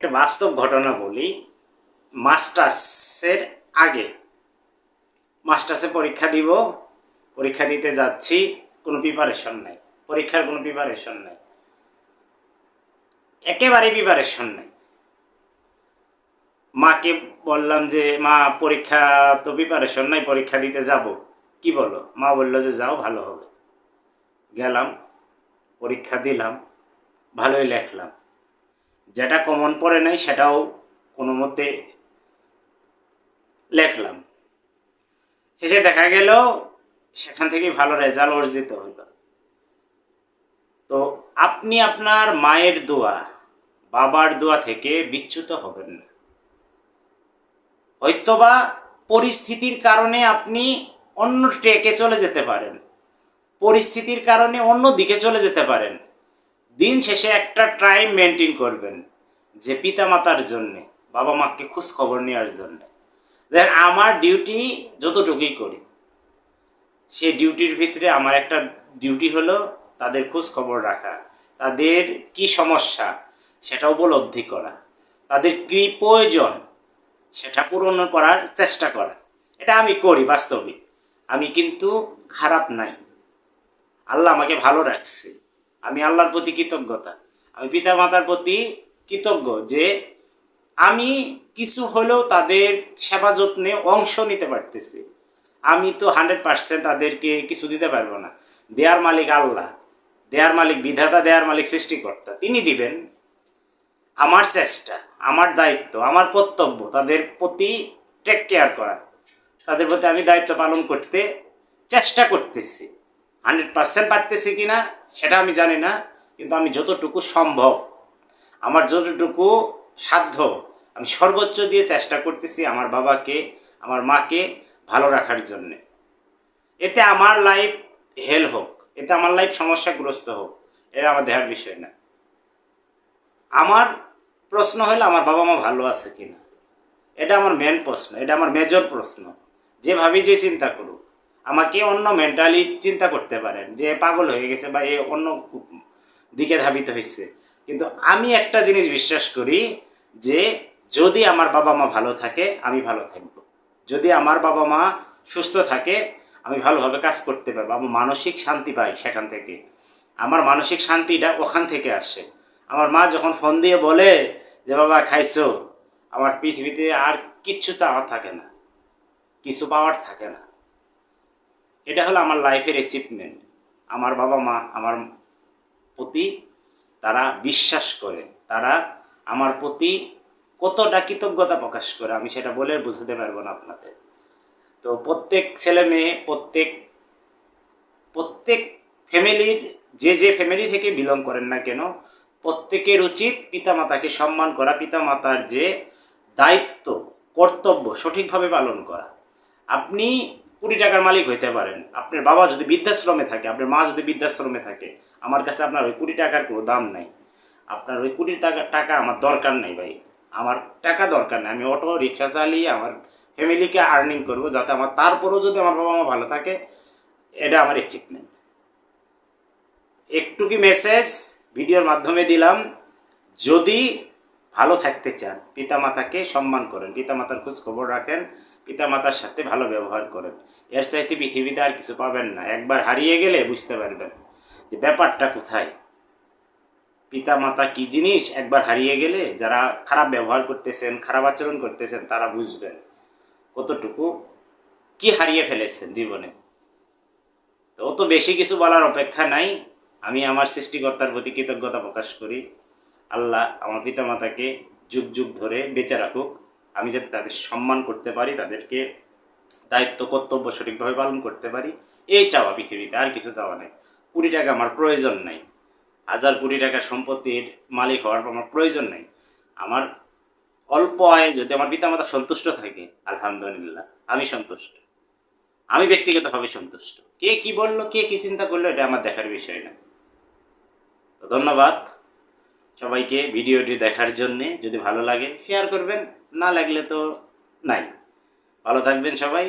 একটা বাস্তব ঘটনা বলি। মাস্টার্সের আগে মাস্টার্সে পরীক্ষা দিব, পরীক্ষা দিতে যাচ্ছি, কোনো প্রিপারেশন নাই, পরীক্ষার কোনো প্রিপারেশন নাই, একেবারেই প্রিপারেশন নাই। মাকে বললাম যে মা, পরীক্ষা তো প্রিপারেশন নাই, পরীক্ষা দিতে যাব, কি বলো? মা বললো যে যাও, ভালো হবে। গেলাম, পরীক্ষা দিলাম, ভালোই লেখলাম। যেটা কমন পড়ে নাই সেটাও কোনো মতে লেখলাম। শেষে দেখা গেল সেখান থেকে ভালো রেজাল্ট অর্জিত হলো। তো আপনি আপনার মায়ের দোয়া, বাবার দোয়া থেকে বিচ্যুত হবেন না। হয়তোবা পরিস্থিতির কারণে আপনি অন্য ট্রেকে চলে যেতে পারেন, পরিস্থিতির কারণে অন্য দিকে চলে যেতে পারেন। দিন শেষে একটা টাইম মেনটেন করবেন যে পিতামাতার জন্যে, বাবা মাকে খোঁজ খবর নেওয়ার জন্য। দেখেন, আমার ডিউটি যতটুকুই করি, সেই ডিউটির ভিতরে আমার একটা ডিউটি হলো তাদের খোঁজ খবর রাখা, তাদের কি সমস্যা সেটা উপলব্ধি করা, তাদের কী প্রয়োজন সেটা পূরণ করার চেষ্টা করা। এটা আমি করি বাস্তবে। আমি কিন্তু খারাপ নাই, আল্লাহ আমাকে ভালো রাখছে। আমি আল্লাহর প্রতি কৃতজ্ঞতা, আমি পিতা মাতার প্রতি কৃতজ্ঞ যে আমি কিছু হলেও তাদের সেবা যত্নে অংশ নিতে পারতেছি। আমি তো 100% তাদেরকে কিছু দিতে পারবো না। দেয়ার মালিক আল্লাহ, দেয়ার মালিক বিধাতা, দেয়ার মালিক সৃষ্টিকর্তা, তিনি দিবেন। আমার চেষ্টা, আমার দায়িত্ব, আমার কর্তব্য তাদের প্রতি টেক কেয়ার করা, তাদের প্রতি আমি দায়িত্ব পালন করতে চেষ্টা করতেছি। 100% পারতেছি কি না সেটা আমি জানি না, কিন্তু আমি যতটুকু সম্ভব, আমার যতটুকু সাধ্য, আমি সর্বোচ্চ দিয়ে চেষ্টা করতেছি আমার বাবাকে, আমার মাকে ভালো রাখার জন্যে। এতে আমার লাইফ হেল হোক, এতে আমার লাইফ সমস্যাগ্রস্ত হোক, এটা আমার দেখার বিষয় না। আমার প্রশ্ন হলো আমার বাবা মা ভালো আছে কিনা, এটা আমার মেন প্রশ্ন, এটা আমার মেজর প্রশ্ন। যেভাবেই যে চিন্তা করুক, আমাকে অন্য মেন্টালি চিন্তা করতে পারেন যে পাগল হয়ে গেছে বা এ অন্য দিকে ধাবিত হয়েছে, কিন্তু আমি একটা জিনিস বিশ্বাস করি যে যদি আমার বাবা মা ভালো থাকে আমি ভালো থাকব, যদি আমার বাবা মা সুস্থ থাকে আমি ভালোভাবে কাজ করতে পারবো, আমি মানসিক শান্তি পাই সেখান থেকে। আমার মানসিক শান্তিটা ওখান থেকে আসে। আমার মা যখন ফোন দিয়ে বলে যে বাবা খাইছো, আমার পৃথিবীতে আর কিচ্ছু চাওয়ার থাকে না, কিছু পাওয়ার থাকে না। এটা হলো আমার লাইফের অ্যাচিভমেন্ট। আমার বাবা মা আমার প্রতি তারা বিশ্বাস করে, তারা আমার প্রতি কতটা কৃতজ্ঞতা প্রকাশ করে আমি সেটা বলে বুঝতে পারবো না আপনাদের। তো প্রত্যেক ছেলে মেয়ে, প্রত্যেক প্রত্যেক ফ্যামিলির, যে যে ফ্যামিলি থেকে বিলং করেন না কেন, প্রত্যেকের উচিত পিতামাতাকে সম্মান করা, পিতামাতার যে দায়িত্ব, কর্তব্য সঠিকভাবে পালন করা। আপনি কোটি টাকার মালিক হইতে পারেন, আপনার বাবা যদি বৃদ্ধাশ্রমে থাকে, আপনার মা যদি বৃদ্ধাশ্রমে থাকে, আমার কাছে আপনার ওই কোটি টাকার কোনো দাম নাই। আপনার ওই কোটি টাকা আমার দরকার নাই ভাই, আমার টাকা দরকার নেই। আমি অটো রিক্সা চালিয়ে আমার ফ্যামিলিকে আর্নিং করব, যাতে আমার তারপরেও যদি আমার বাবা মা ভালো থাকে, এটা আমার অ্যাচিভমেন্ট। একটু কি মেসেজ ভিডিওর মাধ্যমে দিলাম, যদি ভালো থাকতে চান পিতামাতাকে সম্মান করেন, পিতামাতার খোঁজ খবর রাখেন, পিতামাতার সাথে ভালো ব্যবহার করেন। এর চাইতে পৃথিবীতে আর কিছু পাবেন না। একবার হারিয়ে গেলে বুঝতে পারবেন যে ব্যাপারটা কোথায়, পিতামাতা কি জিনিস। একবার হারিয়ে গেলে যারা খারাপ ব্যবহার করতেছেন, খারাপ আচরণ করতেছেন, তারা বুঝবেন কতটুকু কি হারিয়ে ফেলেছেন জীবনে। তো অত বেশি কিছু বলার অপেক্ষা নাই। আমি আমার সৃষ্টিকর্তার প্রতি কৃতজ্ঞতা প্রকাশ করি। আল্লাহ আমার পিতামাতাকে যুগ যুগ ধরে বেঁচে রাখুক, আমি যাতে তাদের সম্মান করতে পারি, তাদেরকে দায়িত্ব কর্তব্য সঠিকভাবে পালন করতে পারি, এই চাওয়া পৃথিবীতে, আর কিছু চাওয়া নেই। কোটি টাকা আমার প্রয়োজন নাই, হাজার কোটি টাকার সম্পত্তির মালিক হওয়ার আমার প্রয়োজন নেই। আমার অল্প আয়ে যদি আমার পিতামাতা সন্তুষ্ট থাকে, আলহামদুলিল্লাহ, আমি সন্তুষ্ট, আমি ব্যক্তিগতভাবে সন্তুষ্ট। কে কি বললো, কে কি চিন্তা করলো, এটা আমার দেখার বিষয় না। তো ধন্যবাদ সবাইকে ভিডিওটি দেখার জন্যে। যদি ভালো লাগে শেয়ার করবেন, না লাগলে তো নাই। ভালো থাকবেন সবাই।